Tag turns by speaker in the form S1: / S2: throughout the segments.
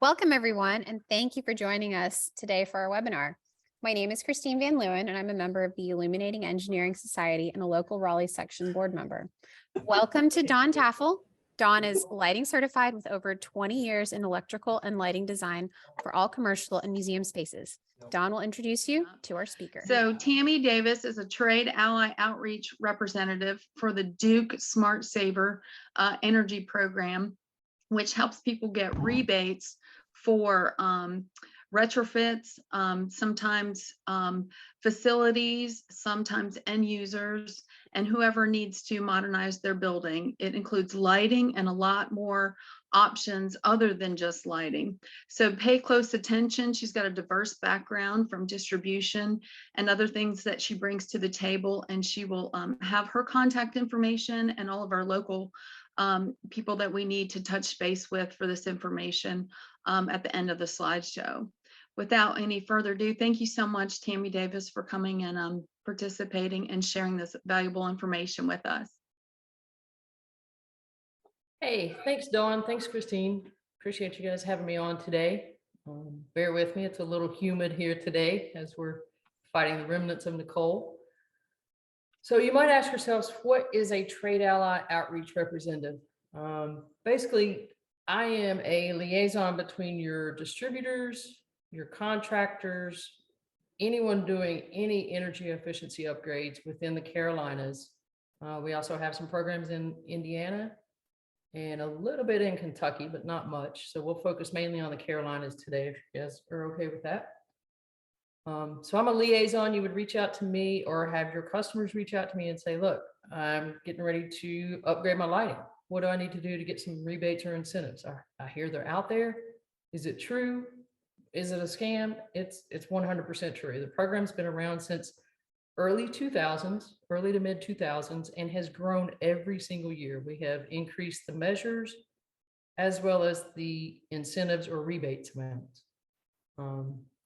S1: Welcome, everyone, and thank you for joining us today for our webinar. My name is Christine Van Leeuwen, and I'm a member of the Illuminating Engineering Society and a local Raleigh section board member. Welcome to Dawn Taffel. Dawn is lighting certified with over 20 years in electrical and lighting design for all commercial and museum spaces. Dawn will introduce you to our speaker.
S2: So Tammy Davis is a trade ally outreach representative for the Duke Smart Saver energy program, which helps people get rebates for retrofits, sometimes facilities, sometimes end users, and whoever needs to modernize their building. It includes lighting and a lot more options other than just lighting. So pay close attention. She's got a diverse background from distribution and other things that she brings to the table, and she will have her contact information and all of our local people that we need to touch base with for this information at the end of the slideshow. Without any further ado, thank you so much, Tammy Davis, for coming and participating and sharing this valuable information with us.
S3: Hey, thanks, Dawn. Thanks, Christine. Appreciate you guys having me on today. Bear with me. It's a little humid here today as we're fighting the remnants of Nicole. So you might ask yourselves, what is a trade ally outreach representative? Basically, I am a liaison between your distributors, your contractors, anyone doing any energy efficiency upgrades within the Carolinas. We also have some programs in Indiana and a little bit in Kentucky, but not much. So we'll focus mainly on the Carolinas today, if you guys are okay with that. So I'm a liaison. You would reach out to me or have your customers reach out to me and say, look, I'm getting ready to upgrade my lighting. What do I need to do to get some rebates or incentives? I hear they're out there. Is it true? Is it a scam? It's 100% true. The program's been around since early 2000s, early to mid 2000s, and has grown every single year. We have increased the measures as well as the incentives or rebates amounts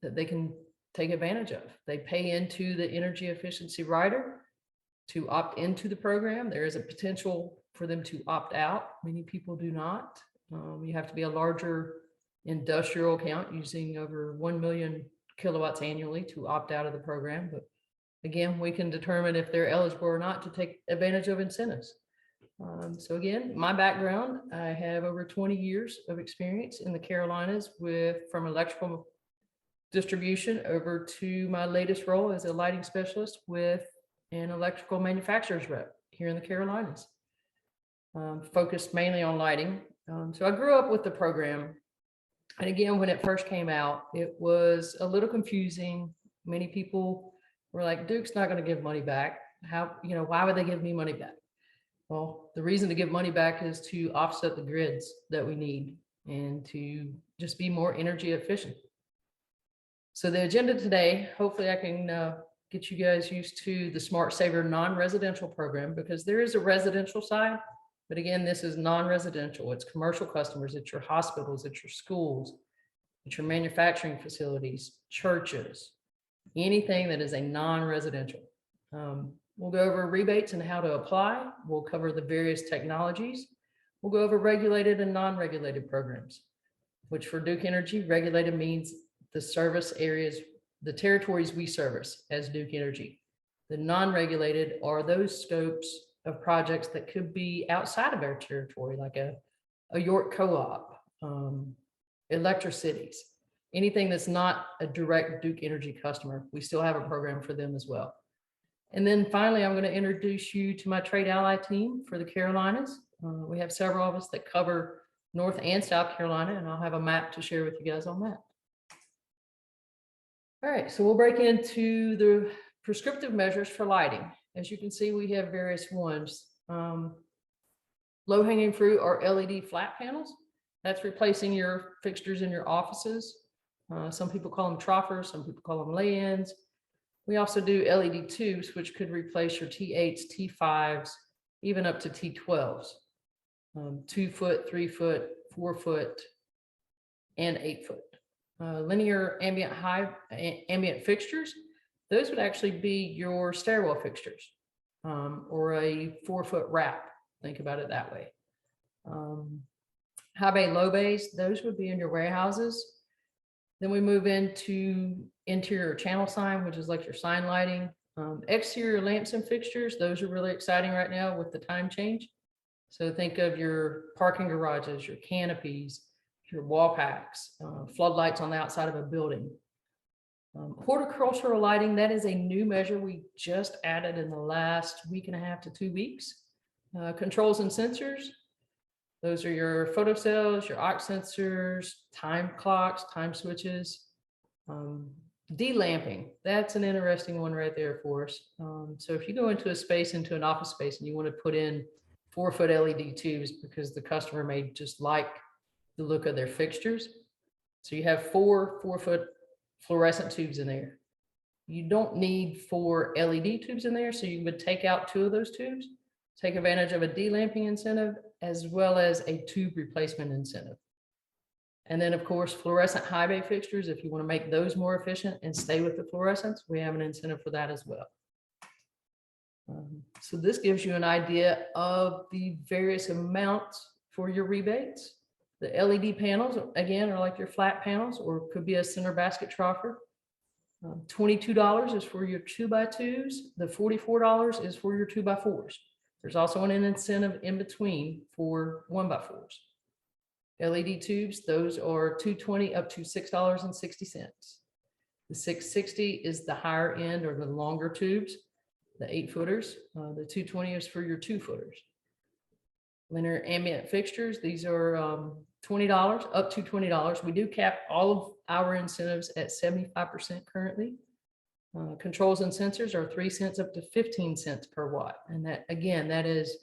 S3: that they can take advantage of. They pay into the energy efficiency rider to opt into the program. There is a potential for them to opt out. Many people do not. You have to be a larger industrial account using over 1 million kilowatts annually to opt out of the program. But again, we can determine if they're eligible or not to take advantage of incentives. So again, my background, I have over 20 years of experience in the Carolinas from electrical distribution over to my latest role as a lighting specialist with an electrical manufacturer's rep here in the Carolinas, focused mainly on lighting. So I grew up with the program. And again, when it first came out, it was a little confusing. Many people were like, Duke's not going to give money back. Why would they give me money back? Well, the reason to give money back is to offset the grids that we need and to just be more energy efficient. So the agenda today, hopefully I can get you guys used to the Smart Saver non-residential program, because there is a residential side, but again, this is non-residential. It's commercial customers, it's your hospitals, it's your schools, it's your manufacturing facilities, churches, anything that is a non-residential. We'll go over rebates and how to apply. We'll cover the various technologies. We'll go over regulated and non-regulated programs, which for Duke Energy, regulated means the service areas, the territories we service as Duke Energy. The non-regulated are those scopes of projects that could be outside of our territory, like a York co-op, electricities, anything that's not a direct Duke Energy customer. We still have a program for them as well. And then finally, I'm going to introduce you to my trade ally team for the Carolinas. We have several of us that cover North and South Carolina, and I'll have a map to share with you guys on that. All right, so we'll break into the prescriptive measures for lighting. As you can see, we have various ones. Low-hanging fruit are LED flat panels. That's replacing your fixtures in your offices. Some people call them troffers, some people call them lay-ins. We also do LED tubes, which could replace your T8s, T5s, even up to T12s. 2 foot, 3 foot, 4 foot, and 8 foot. Linear ambient fixtures, those would actually be your stairwell fixtures, or a 4 foot wrap. Think about it that way. High bay, low bays, those would be in your warehouses. Then we move into interior channel sign, which is like your sign lighting. Exterior lamps and fixtures, those are really exciting right now with the time change. So think of your parking garages, your canopies, your wall packs, floodlights on the outside of a building. Horticultural lighting, that is a new measure we just added in the last week and a half to 2 weeks. Controls and sensors, those are your photocells, your aux sensors, time clocks, time switches. De-lamping, that's an interesting one right there for us. So if you go into a space, into an office space, and you want to put in 4-foot LED tubes because the customer may just like the look of their fixtures. So you have 4-foot fluorescent tubes in there. You don't need 4 LED tubes in there, so you would take out 2 of those tubes, take advantage of a de-lamping incentive as well as a tube replacement incentive. And then of course, fluorescent high bay fixtures, if you want to make those more efficient and stay with the fluorescence, we have an incentive for that as well. So this gives you an idea of the various amounts for your rebates. The LED panels, again, are like your flat panels, or could be a center basket troffer. $22 is for your 2x2s. The $44 is for your 2x4s. There's also an incentive in between for 1x4s. LED tubes, those are $2.20 up to $6.60. The 660 is the higher end or the longer tubes, the 8-footers. The 220 is for your 2-footers. Linear ambient fixtures, these are $20 up to $20. We do cap all of our incentives at 75% currently. Controls and sensors are 3 cents up to 15 cents per watt. And that, again, that is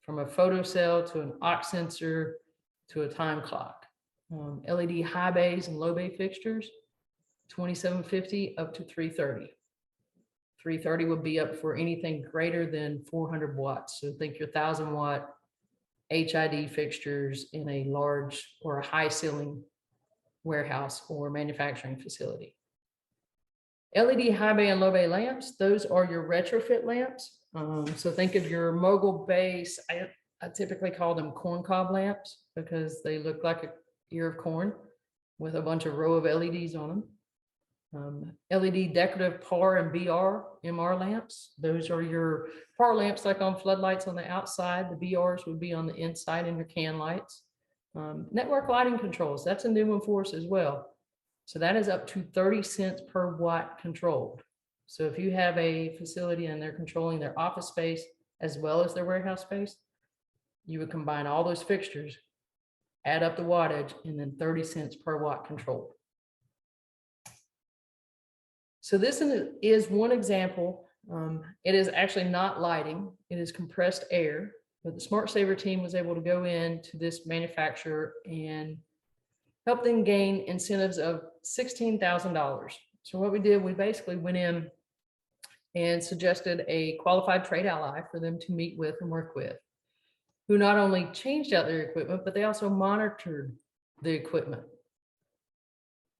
S3: from a photocell to an aux sensor to a time clock. LED high bays and low bay fixtures, $27.50 up to $3.30. $3.30 would be up for anything greater than 400 watts. So think your 1,000-watt HID fixtures in a large or a high ceiling warehouse or manufacturing facility. LED high bay and low bay lamps, those are your retrofit lamps. So think of your mogul base. I typically call them corn cob lamps because they look like an ear of corn with a bunch of row of LEDs on them. LED decorative PAR and BR MR lamps. Those are your PAR lamps like on floodlights on the outside. The BRs would be on the inside in your can lights. Network lighting controls, that's a new one for us as well. So that is up to 30 cents per watt controlled. So if you have a facility and they're controlling their office space as well as their warehouse space, you would combine all those fixtures, add up the wattage, and then 30 cents per watt controlled. So this is one example. It is actually not lighting, it is compressed air, but the Smart Saver team was able to go into this manufacturer and help them gain incentives of $16,000. So what we did, we basically went in and suggested a qualified trade ally for them to meet with and work with, who not only changed out their equipment, but they also monitored the equipment.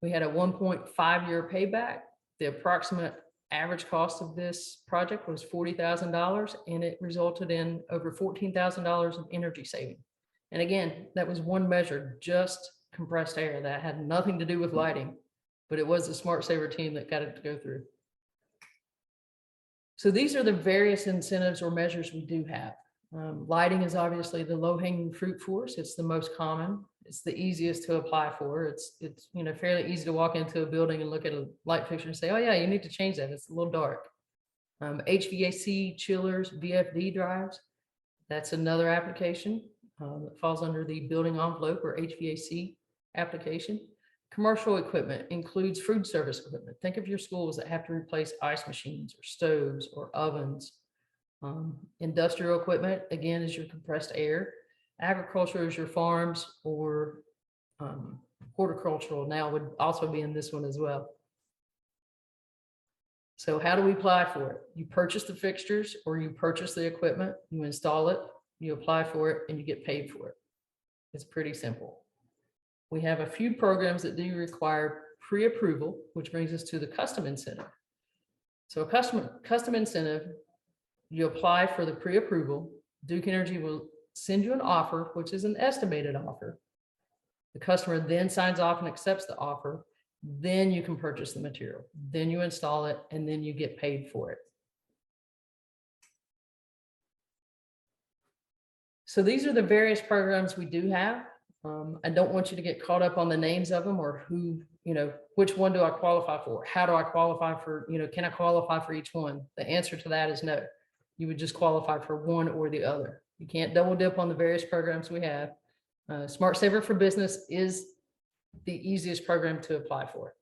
S3: We had a 1.5-year payback. The approximate average cost of this project was $40,000, and it resulted in over $14,000 of energy saving. And again, that was one measure, just compressed air. That had nothing to do with lighting, but it was the Smart Saver team that got it to go through. So these are the various incentives or measures we do have. Lighting is obviously the low-hanging fruit for us. It's the most common. It's the easiest to apply for. It's fairly easy to walk into a building and look at a light fixture and say, oh yeah, you need to change that. It's a little dark. HVAC, chillers, VFD drives. That's another application that falls under the building envelope or HVAC application. Commercial equipment includes food service equipment. Think of your schools that have to replace ice machines or stoves or ovens. Industrial equipment, again, is your compressed air. Agriculture is your farms, or horticultural now would also be in this one as well. So how do we apply for it? You purchase the fixtures or you purchase the equipment, you install it, you apply for it, and you get paid for it. It's pretty simple. We have a few programs that do require pre-approval, which brings us to the custom incentive. So a custom incentive, you apply for the pre-approval. Duke Energy will send you an offer, which is an estimated offer. The customer then signs off and accepts the offer. Then you can purchase the material. Then you install it, and then you get paid for it. So these are the various programs we do have. I don't want you to get caught up on the names of them or who, which one do I qualify for? How do I qualify for, can I qualify for each one? The answer to that is no. You would just qualify for one or the other. You can't double dip on the various programs we have. Smart Saver for Business is the easiest program to apply for.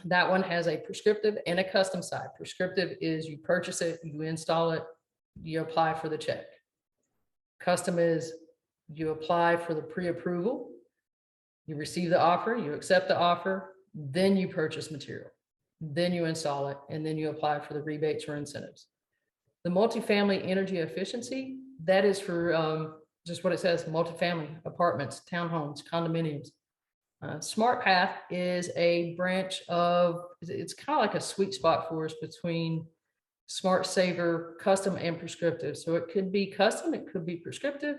S3: That one has a prescriptive and a custom side. Prescriptive is you purchase it, you install it, you apply for the check. Custom is you apply for the pre-approval, you receive the offer, you accept the offer, then you purchase material, then you install it, and then you apply for the rebates or incentives. The multifamily energy efficiency, that is for just what it says, multifamily apartments, townhomes, condominiums. SmartPath is a branch of, it's kind of like a sweet spot for us between Smart Saver, custom, and prescriptive. So it could be custom, it could be prescriptive.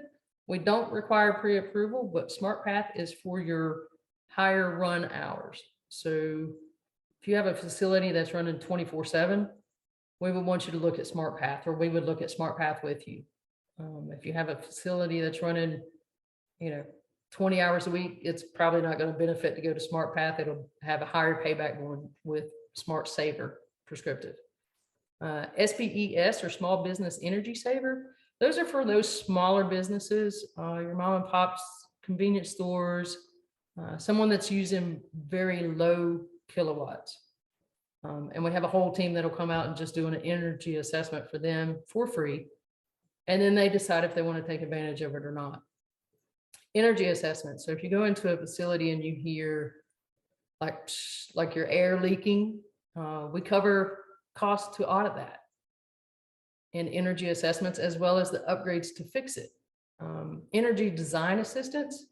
S3: We don't require pre-approval, but SmartPath is for your higher run hours. So if you have a facility that's running 24/7, we would want you to look at SmartPath, or we would look at SmartPath with you. If you have a facility that's running, 20 hours a week, it's probably not going to benefit to go to SmartPath. It'll have a higher payback going with Smart Saver prescriptive. SBES, or Small Business Energy Saver. Those are for those smaller businesses, your mom and pop's convenience stores, someone that's using very low kilowatts. And we have a whole team that'll come out and just do an energy assessment for them for free. And then they decide if they want to take advantage of it or not. Energy assessment. So if you go into a facility and you hear like your air leaking, we cover costs to audit that, and energy assessments, as well as the upgrades to fix it. Energy design assistance,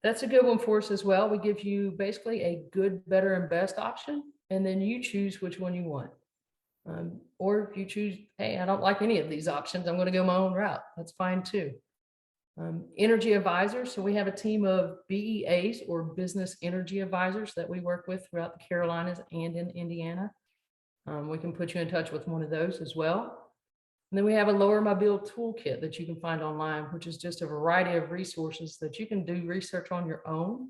S3: that's a good one for us as well. We give you basically a good, better, and best option, and then you choose which one you want. Or if you choose, hey, I don't like any of these options, I'm going to go my own route, that's fine too. Energy advisors. So we have a team of BEAs, or business energy advisors, that we work with throughout the Carolinas and in Indiana. We can put you in touch with one of those as well. And then we have a Lower My Bill toolkit that you can find online, which is just a variety of resources that you can do research on your own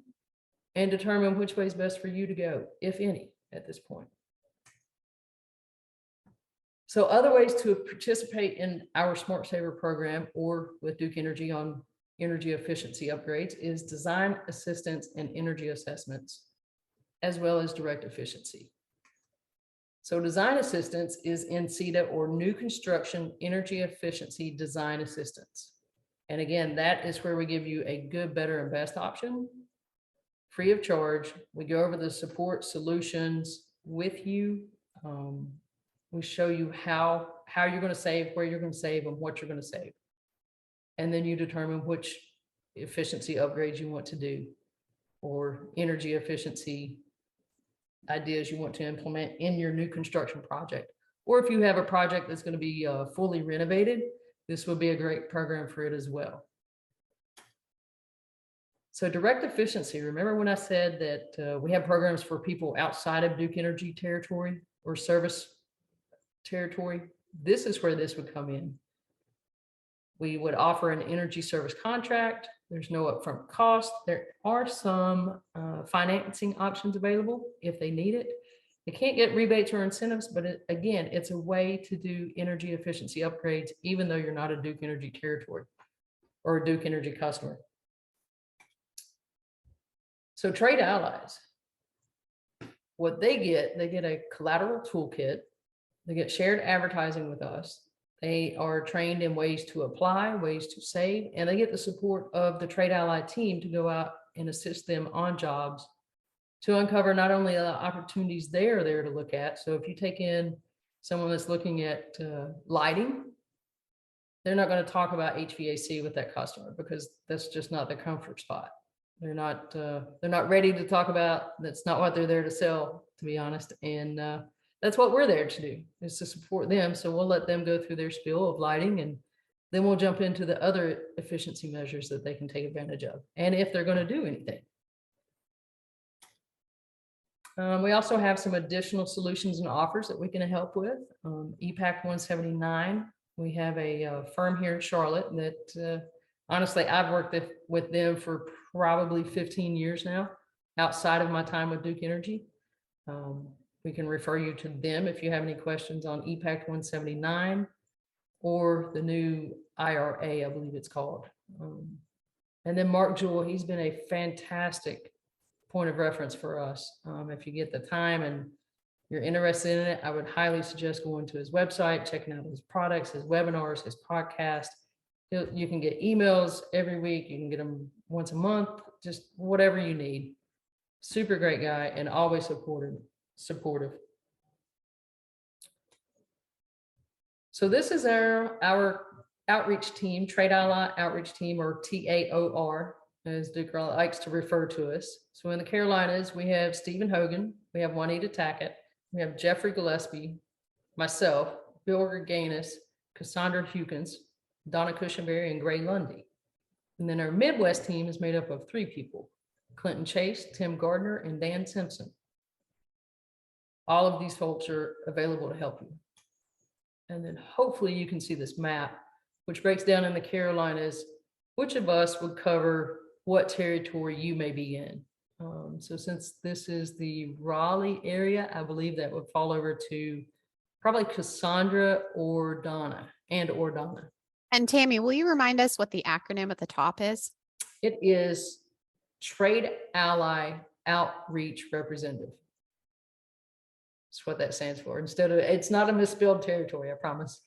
S3: and determine which way is best for you to go, if any, at this point. So other ways to participate in our Smart Saver program or with Duke Energy on energy efficiency upgrades is design assistance and energy assessments, as well as direct efficiency. So design assistance is NCEDA, or New Construction Energy Efficiency Design Assistance. And again, that is where we give you a good, better, and best option, free of charge. We go over the support solutions with you. We show you how you're going to save, where you're going to save, and what you're going to save. And then you determine which efficiency upgrades you want to do, or energy efficiency ideas you want to implement in your new construction project. Or if you have a project that's going to be fully renovated, this would be a great program for it as well. So direct efficiency, remember when I said that we have programs for people outside of Duke Energy territory or service territory? This is where this would come in. We would offer an energy service contract. There's no upfront cost. There are some financing options available if they need it. They can't get rebates or incentives, but again, it's a way to do energy efficiency upgrades, even though you're not a Duke Energy territory or a Duke Energy customer. So trade allies, what they get a collateral toolkit. They get shared advertising with us. They are trained in ways to apply, ways to save, and they get the support of the Trade Ally team to go out and assist them on jobs to uncover not only the opportunities they are there to look at. So if you take in someone that's looking at lighting, they're not going to talk about HVAC with that customer because that's just not their comfort spot. They're not ready to talk about, that's not what they're there to sell, to be honest. And that's what we're there to do, is to support them. So we'll let them go through their spiel of lighting, and Then we'll jump into the other efficiency measures that they can take advantage of, and if they're going to do anything. We also have some additional solutions and offers that we can help with. EPAC 179, we have a firm here in Charlotte that honestly, I've worked with them for probably 15 years now, outside of my time with Duke Energy. We can refer you to them if you have any questions on EPAC 179 or the new IRA, I believe it's called. And then Mark Jewell, he's been a fantastic point of reference for us. If you get the time and you're interested in it, I would highly suggest going to his website, checking out his products, his webinars, his podcast. You can get emails every week. You can get them once a month, just whatever you need. Super great guy and always supportive. So this is our outreach team, Trade Ally Outreach Team, or TAOR, as Duke likes to refer to us. So in the Carolinas, we have Stephen Hogan, we have Juanita Tackett, we have Jeffrey Gillespie, myself, Bill Reganis, Cassandra Hukins, Donna Cushenberry, and Gray Lundy. And then our Midwest team is made up of 3 people: Clinton Chase, Tim Gardner, and Dan Simpson. All of these folks are available to help you. And then hopefully you can see this map, which breaks down in the Carolinas, which of us would cover what territory you may be in. So since this is the Raleigh area, I believe that would fall over to probably Cassandra or Donna.
S1: And Tammy, will you remind us what the acronym at the top is?
S3: It is Trade Ally Outreach Representative. That's what that stands for. It's not a misspelled territory, I promise.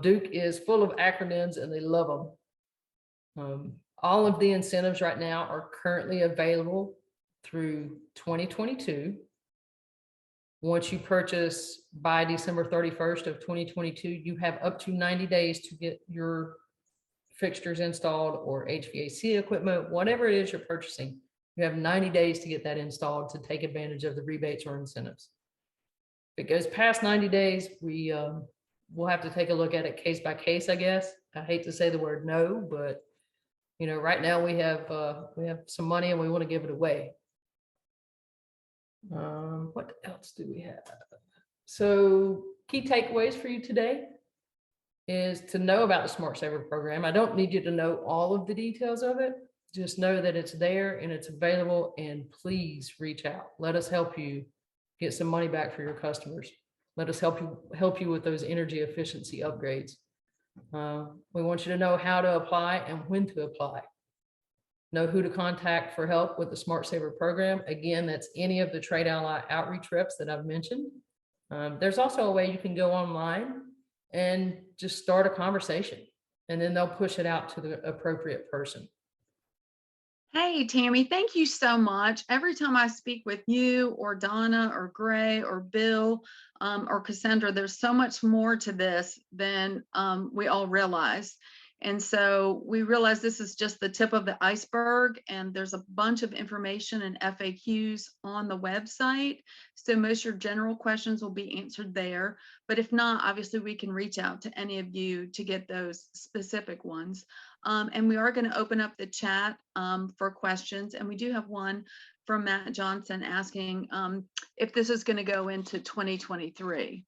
S3: Duke is full of acronyms and they love them. All of the incentives right now are currently available through 2022. Once you purchase by December 31st of 2022, you have up to 90 days to get your fixtures installed or HVAC equipment, whatever it is you're purchasing. You have 90 days to get that installed to take advantage of the rebates or incentives. If it goes past 90 days, we'll have to take a look at it case by case, I guess. I hate to say the word no, but you know, right now we have some money and we want to give it away. What else do we have? So key takeaways for you today is to know about the Smart Saver program. I don't need you to know all of the details of it. Just know that it's there and it's available, and please reach out. Let us help you get some money back for your customers. Let us help you with those energy efficiency upgrades. We want you to know how to apply and when to apply. Know who to contact for help with the Smart Saver program. Again, that's any of the Trade Ally outreach reps that I've mentioned. There's also a way you can go online and just start a conversation, and then they'll push it out to the appropriate person.
S2: Hey, Tammy, thank you so much. Every time I speak with you or Donna or Gray or Bill or Cassandra, there's so much more to this than we all realize. And so we realize this is just the tip of the iceberg, and there's a bunch of information and FAQs on the website. So most of your general questions will be answered there. But if not, obviously we can reach out to any of you to get those specific ones. And we are going to open up the chat for questions. And we do have one from Matt Johnson asking if this is going to go into 2023.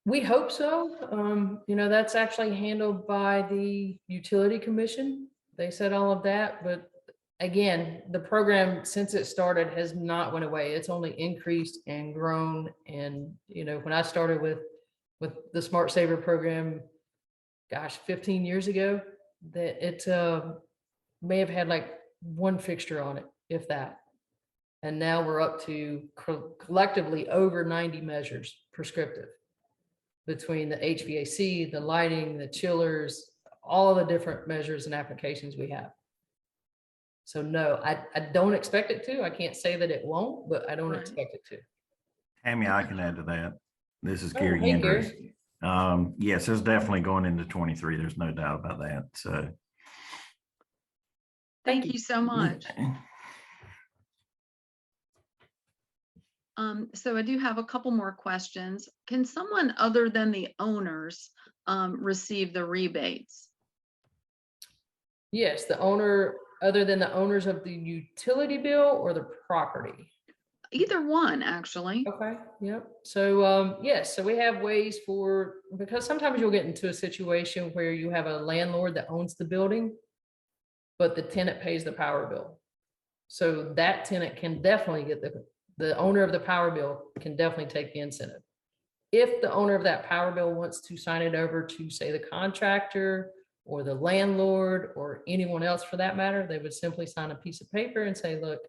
S3: We hope so. You know, that's actually handled by the Utility Commission. They said all of that, but again, the program since it started has not went away. It's only increased and grown. And, you know, when I started with the Smart Saver program, gosh, 15 years ago, that it may have had like one fixture on it, if that. And now we're up to collectively over 90 measures prescriptive, between the HVAC, the lighting, the chillers, all the different measures and applications we have. So no, I don't expect it to. I can't say that it won't, but I don't expect it to.
S4: Tammy, I can add to that. This is Gary
S3: hey,
S4: Genders.
S3: Gary.
S4: Yes, it's definitely going into 23. There's no doubt about that. So
S2: Thank you so much. So I do have a couple more questions. Can someone other than the owners receive the rebates?
S3: Yes, the owner, other than the owners of the utility bill or the property.
S2: Either one, actually.
S3: Okay, yep. So, yes, so we have ways for, because sometimes you'll get into a situation where you have a landlord that owns the building, but the tenant pays the power bill. So that tenant can definitely get the owner of the power bill can definitely take the incentive. If the owner of that power bill wants to sign it over to, say, the contractor or the landlord or anyone else for that matter, they would simply sign a piece of paper and say, look,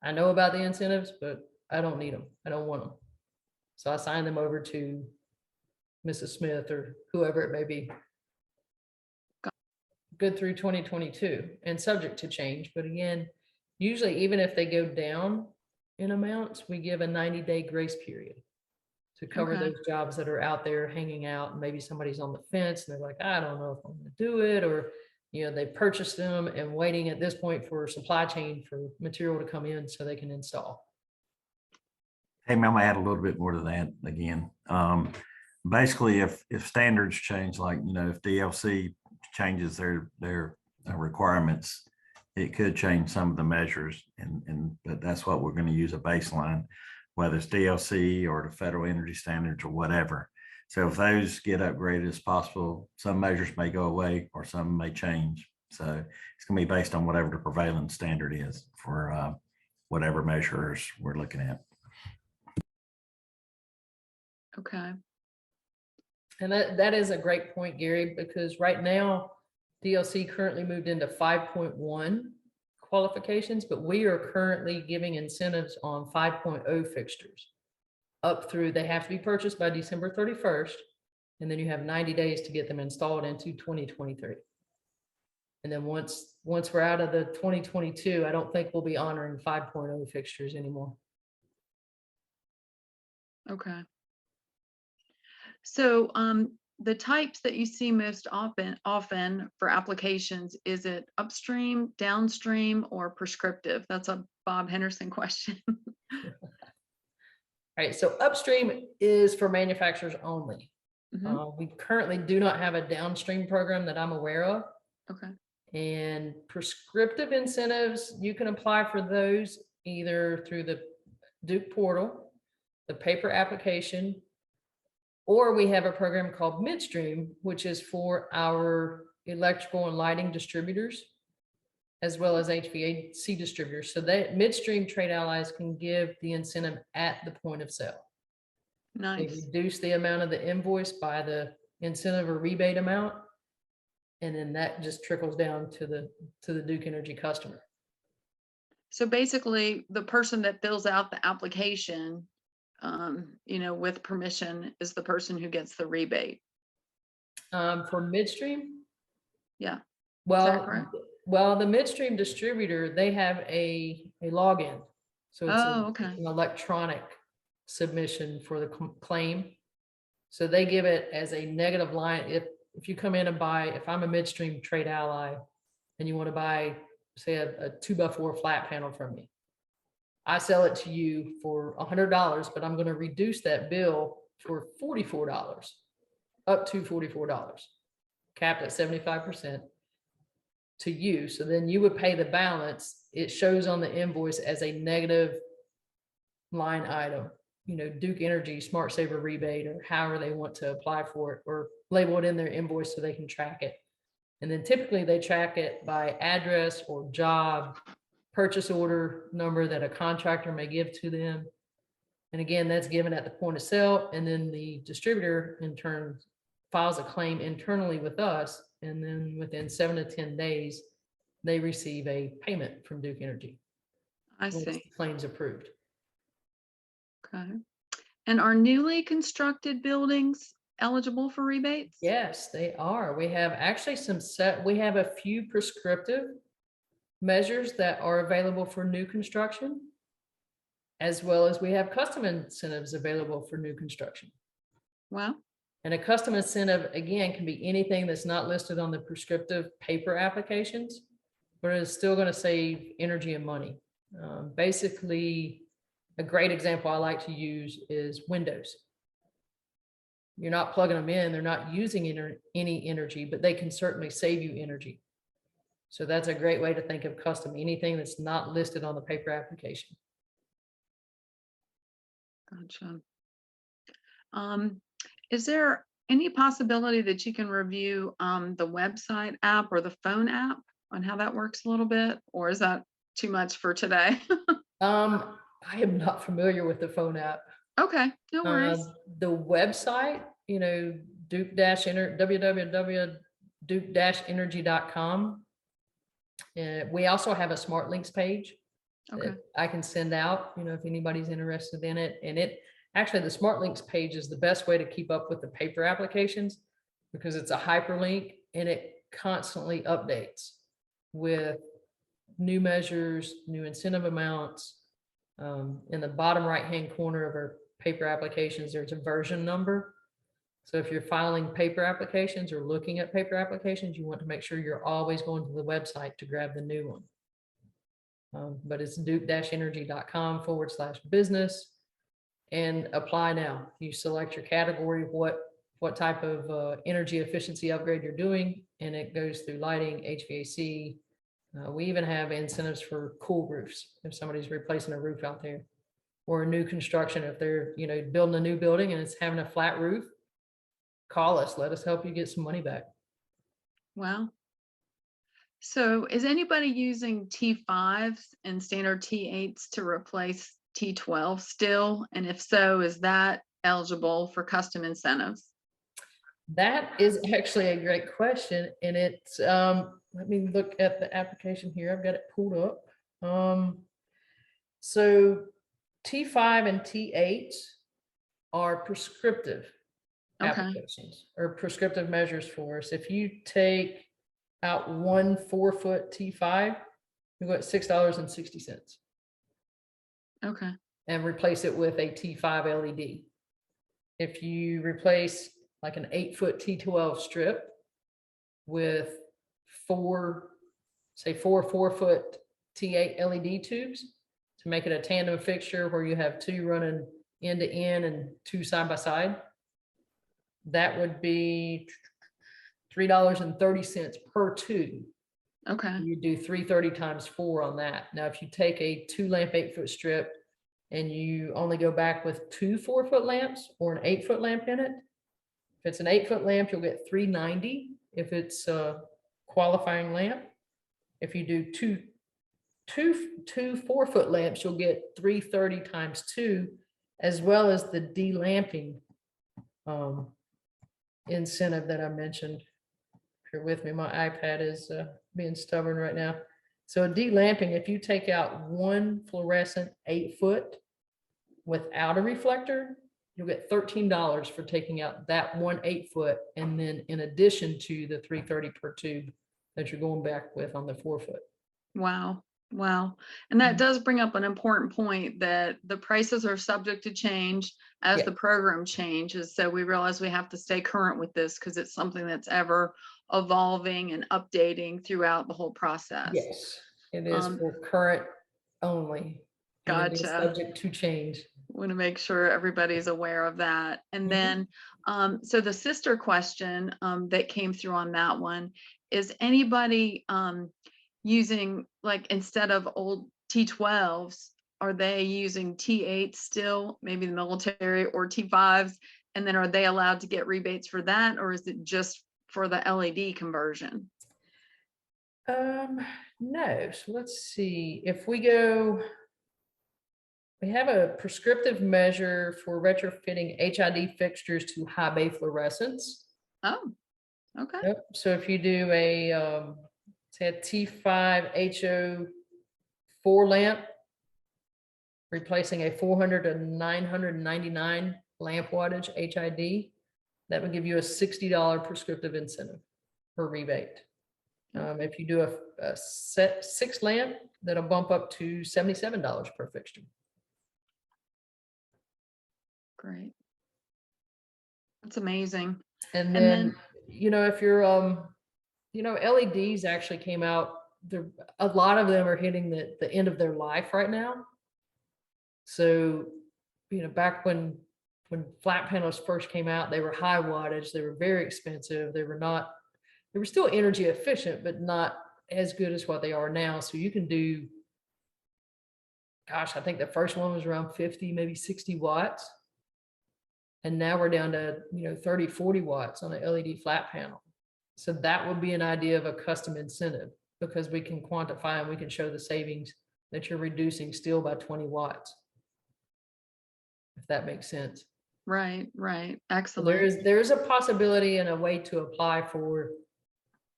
S3: I know about the incentives, but I don't need them. I don't want them. So I sign them over to Mrs. Smith or whoever it may be. Good through 2022 and subject to change. But again, usually even if they go down in amounts, we give a 90-day grace period to cover
S2: Okay.
S3: those jobs that are out there hanging out. And maybe somebody's on the fence and they're like, I don't know if I'm going to do it. Or, they purchased them and waiting at this point for supply chain for material to come in so they can install.
S4: Hey, I'm gonna add a little bit more to that again. Basically, if standards change, like, if DLC changes their requirements, it could change some of the measures, but that's what we're going to use a baseline, whether it's DLC or the federal energy standards or whatever. So if those get upgraded as possible, some measures may go away or some may change. So it's going to be based on whatever the prevailing standard is for whatever measures we're looking at.
S2: Okay.
S3: And that is a great point, Gary, because right now DLC currently moved into 5.1 qualifications, but we are currently giving incentives on 5.0 fixtures up through, they have to be purchased by December 31st. And then you have 90 days to get them installed into 2023. And then once we're out of the 2022, I don't think we'll be honoring 5.0 fixtures anymore.
S2: Okay. So the types that you see most often for applications, is it upstream, downstream, or prescriptive? That's a Bob Henderson question.
S3: All right, so upstream is for manufacturers only.
S2: Mhm.
S3: We currently do not have a downstream program that I'm aware of.
S2: Okay.
S3: And prescriptive incentives, you can apply for those either through the Duke portal, the paper application, or we have a program called Midstream, which is for our electrical and lighting distributors, as well as HVAC distributors. So that Midstream trade allies can give the incentive at the point of sale. They
S2: Nice.
S3: reduce the amount of the invoice by the incentive or rebate amount. And then that just trickles down to the Duke Energy customer.
S2: So basically, the person that fills out the application, with permission, is the person who gets the rebate.
S3: For Midstream,
S2: Yeah.
S3: well,
S2: correct?
S3: the Midstream distributor, they have a login. So it's
S2: Oh, okay.
S3: an electronic submission for the claim. So they give it as a negative line. If you come in and buy, if I'm a Midstream trade ally and you want to buy, say, a 2x4 flat panel from me, I sell it to you for $100, but I'm going to reduce that bill for $44, up to $44, capped at 75% to you. So then you would pay the balance. It shows on the invoice as a negative line item, Duke Energy Smart Saver rebate, or however they want to apply for it, or label it in their invoice so they can track it. And then typically they track it by address or job, purchase order number that a contractor may give to them. And again, that's given at the point of sale. And then the distributor in turn files a claim internally with us. And then within 7 to 10 days, they receive a payment from Duke Energy.
S2: I
S3: once
S2: see.
S3: the claim's approved.
S2: Okay. And are newly constructed buildings eligible for rebates?
S3: Yes, they are. We have actually we have a few prescriptive measures that are available for new construction, as well as we have custom incentives available for new construction.
S2: Well,
S3: And a custom incentive, again, can be anything that's not listed on the prescriptive paper applications, but it's still going to save energy and money. Basically, a great example I like to use is windows. You're not plugging them in, they're not using any energy, but they can certainly save you energy. So that's a great way to think of custom, anything that's not listed on the paper application.
S2: Gotcha. Is there any possibility that you can review the website app or the phone app on how that works a little bit? Or is that too much for today?
S3: I am not familiar with the phone app.
S2: Okay, no worries.
S3: The website, you know, www.duke-energy.com. We also have a smart links page
S2: Okay,
S3: that I can send out, you know, if anybody's interested in it. And it actually, the smart links page is the best way to keep up with the paper applications because it's a hyperlink and it constantly updates with new measures, new incentive amounts. In the bottom right-hand corner of our paper applications, there's a version number. So if you're filing paper applications or looking at paper applications, you want to make sure you're always going to the website to grab the new one. But it's duke-energy.com/business and apply now. You select your category, what type of energy efficiency upgrade you're doing, and it goes through lighting, HVAC. We even have incentives for cool roofs if somebody's replacing a roof out there, or a new construction. If they're, you know, building a new building and it's having a flat roof, call us. Let us help you get some money back.
S2: well. So is anybody using T5s and standard T8s to replace T12 still? And if so, is that eligible for custom incentives?
S3: That is actually a great question. And it's, let me look at the application here. I've got it pulled up. So T5 and T8 are prescriptive
S2: Okay,
S3: applications or prescriptive measures for us. If you take out 1 4-foot T5, you get $6.60
S2: okay,
S3: and replace it with a T5 LED. If you replace like an 8-foot T12 strip with 4 4-foot T8 LED tubes to make it a tandem fixture where you have 2 running end to end and 2 side by side, that would be $3.30 per tube.
S2: okay,
S3: You do 330 times 4 on that. Now, if you take a 2 lamp 8-foot strip and you only go back with 2 4-foot lamps or an 8-foot lamp in it, if it's an 8-foot lamp, you'll get $3.90 if it's a qualifying lamp. If you do two 4-foot lamps, you'll get $3.30 times 2, as well as the delamping incentive that I mentioned. If you're with me, my iPad is being stubborn right now. So a delamping, if you take out 1 fluorescent 8-foot without a reflector, you'll get $13 for taking out that 1 8-foot, and then in addition to the $3.30 per tube that you're going back with on the 4-foot.
S2: wow, wow. And that does bring up an important point that the prices are subject to change as
S3: Yeah.
S2: the program changes. So we realize we have to stay current with this because it's something that's ever evolving and updating throughout the whole process.
S3: Yes, it is
S2: Um,
S3: for current only. And it is
S2: Gotcha.
S3: subject to change.
S2: Want to make sure everybody's aware of that. And
S3: Mhm.
S2: then, so the sister question that came through on that one is anybody using, like, instead of old T12s, are they using T8 still, maybe the military, or T5s? And then are they allowed to get rebates for that, or is it just for the LED conversion?
S3: No, so let's see, if we go, we have a prescriptive measure for retrofitting HID fixtures to high bay fluorescents.
S2: Oh, okay.
S3: Yep. So if you do a, say a T5 HO 4 lamp, replacing a 400 to 999 lamp wattage HID, that would give you a $60 prescriptive incentive per rebate. If you do a set 6 lamp, that'll bump up to $77 per fixture.
S2: Great. That's amazing.
S3: And
S2: And
S3: then,
S2: then-
S3: you know, if you're, you know, LEDs actually came out, a lot of them are hitting the end of their life right now. So, you know, back when when flat panels first came out, they were high wattage, they were very expensive, they were still energy efficient, but not as good as what they are now. So you can do, gosh, I think the first one was around 50, maybe 60 watts. And now we're down to, 30, 40 watts on an LED flat panel. So that would be an idea of a custom incentive, because we can quantify and we can show the savings that you're reducing still by 20 watts. If that makes sense.
S2: Right.
S3: So
S2: Excellent.
S3: there's a possibility and a way to apply for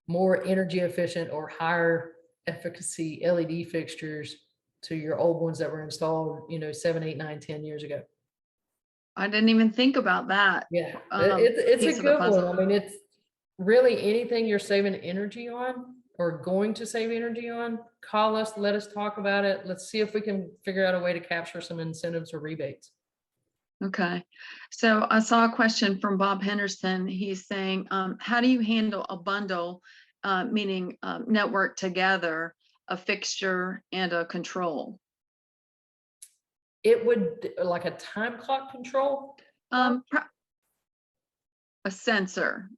S3: more energy efficient or higher efficacy LED fixtures to your old ones that were installed, 7, 8, 9, 10 years ago.
S2: I didn't even think about that.
S3: Yeah, it's
S2: Piece
S3: a
S2: of the
S3: good one.
S2: puzzle.
S3: I mean, it's really anything you're saving energy on or going to save energy on, call us, let us talk about it. Let's see if we can figure out a way to capture some incentives or rebates.
S2: Okay. So I saw a question from Bob Henderson. He's saying, how do you handle a bundle, meaning network together, a fixture and a control?
S3: It would like a time clock control.
S2: A sensor.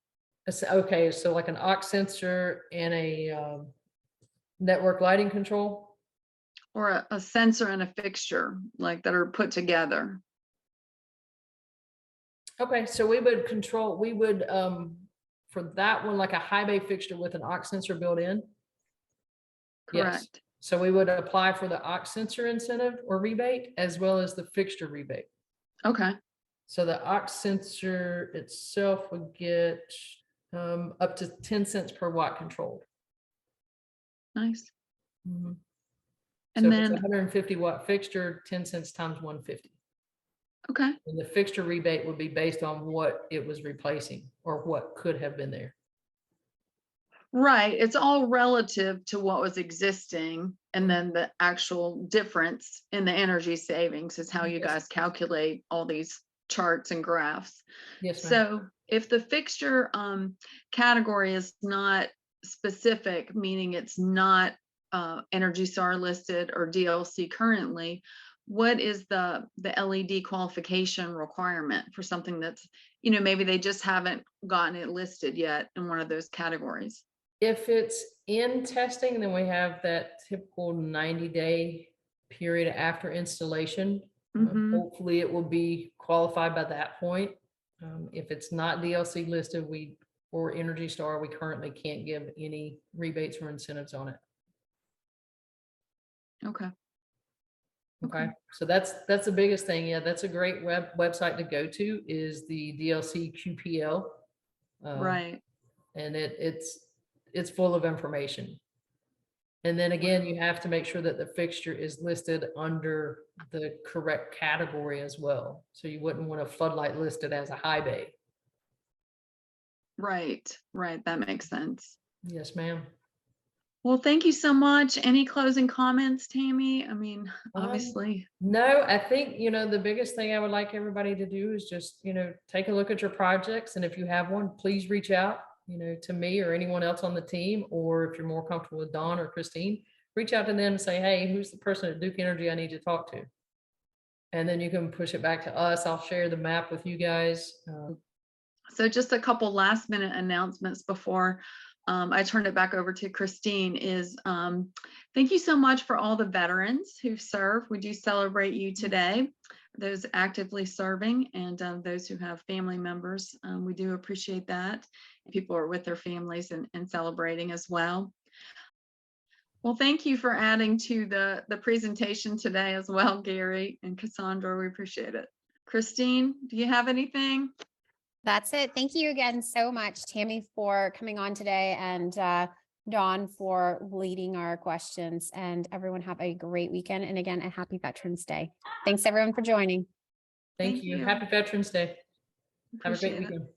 S3: Okay, so like an aux sensor and a network lighting control.
S2: Or a sensor and a fixture, like that are put together.
S3: Okay, so we would for that one, like a high bay fixture with an aux sensor built in. Yes.
S2: Correct.
S3: So we would apply for the aux sensor incentive or rebate as well as the fixture rebate.
S2: Okay.
S3: So the aux sensor itself would get up to 10 cents per watt controlled.
S2: Nice.
S3: Mhm.
S2: And
S3: So if
S2: then,
S3: it's a 150 watt fixture, 10 cents times 150.
S2: okay.
S3: And the fixture rebate would be based on what it was replacing or what could have been there.
S2: Right. It's all relative to what was existing. And then the actual difference in the energy savings is how you
S3: Yes.
S2: guys calculate all these charts and graphs.
S3: Yes, ma'am.
S2: So if the fixture category is not specific, meaning it's not Energy STAR listed or DLC currently, what is the LED qualification requirement for something that's, maybe they just haven't gotten it listed yet in one of those categories?
S3: If it's in testing, then we have that typical 90-day period after installation.
S2: Mhm.
S3: Hopefully it will be qualified by that point. If it's not DLC listed, or Energy STAR, we currently can't give any rebates or incentives on it.
S2: Okay.
S3: Okay, so that's the biggest thing. Yeah, that's a great website to go to, is the DLC QPL.
S2: Right.
S3: And it's full of information. And then again, you have to make sure that the fixture is listed under the correct category as well. So you wouldn't want a floodlight listed as a high bay.
S2: Right. That makes sense.
S3: Yes, ma'am.
S2: Well, thank you so much. Any closing comments, Tammy? I mean, obviously.
S3: No, I think, the biggest thing I would like everybody to do is just, take a look at your projects. And if you have one, please reach out, to me or anyone else on the team. Or if you're more comfortable with Dawn or Christine, reach out to them and say, hey, who's the person at Duke Energy I need to talk to? And then you can push it back to us. I'll share the map with you guys.
S2: So just a couple last minute announcements before I turn it back over to Christine is thank you so much for all the veterans who serve. We do celebrate you today, those actively serving and those who have family members. We do appreciate that. People are with their families and celebrating as well. Well, thank you for adding to the presentation today as well, Gary and Cassandra. We appreciate it. Christine, do you have anything?
S1: That's it. Thank you again so much, Tammy, for coming on today, and Dawn for leading our questions. And everyone have a great weekend. And again, a happy Veterans Day. Thanks everyone for joining.
S3: Thank you. Happy Veterans Day. Have a great
S2: Appreciate it.
S3: weekend.